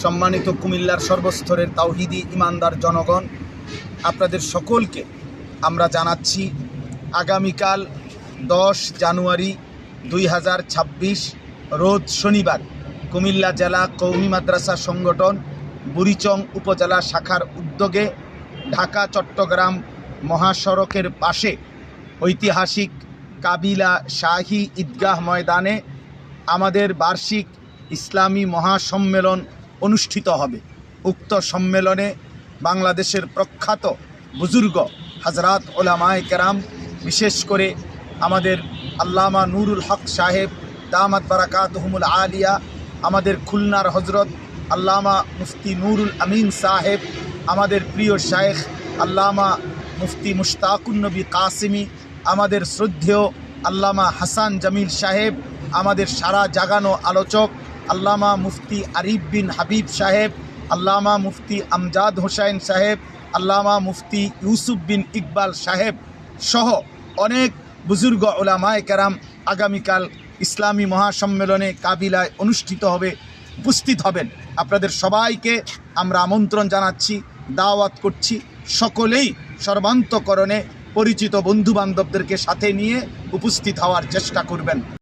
সম্মানিত কুমিল্লার সর্বস্তরের তাওহিদি ইমানদার জনগণ, আপনাদের সকলকে আমরা জানাচ্ছি আগামীকাল 10 জানুয়ারি 2026 রোজ শনিবার কুমিল্লা জেলা কওমি মাদ্রাসা সংগঠন বুড়িচং উপজেলা শাখার উদ্যোগে ঢাকা চট্টগ্রাম মহাসড়কের পাশে ঐতিহাসিক কাবিলা শাহী ঈদগাহ ময়দানে আমাদের বার্ষিক ইসলামী মহাসম্মেলন অনুষ্ঠিত হবে। উক্ত সম্মেলনে বাংলাদেশের প্রখ্যাত বুজুর্গ হযরত উলামায়ে কেরাম, বিশেষ করে আমাদের আল্লামা নুরুল হক সাহেব দামাত বারাকাতুহুমুল আলিয়া, আমাদের খুলনার হজরত আল্লামা মুফতি নুরুল আমিন সাহেব, আমাদের প্রিয় শায়েখ আল্লামা মুফতি মুশতাকুন নবী কাসিমি, আমাদের শ্রদ্ধেয় আল্লামা হাসান জামিল সাহেব, আমাদের সারা জাগানো আলোচক আল্লামা মুফতি আরিফ বিন হাবিব সাহেব, আল্লামা মুফতি আমজাদ হোসাইন সাহেব, আল্লামা মুফতি ইউসুফ বিন ইকবাল সাহেব সহ অনেক বুজুর্গ উলামায়ে কেরাম আগামীকাল ইসলামী মহাসম্মেলনে কাবিলায় অনুষ্ঠিত হবে, উপস্থিত হবেন। আপনাদের সবাইকে আমরা আমন্ত্রণ জানাচ্ছি, দাওয়াত করছি। সকলেই সর্বান্তকরণে পরিচিত বন্ধুবান্ধবদেরকে সাথে নিয়ে উপস্থিত হওয়ার চেষ্টা করবেন।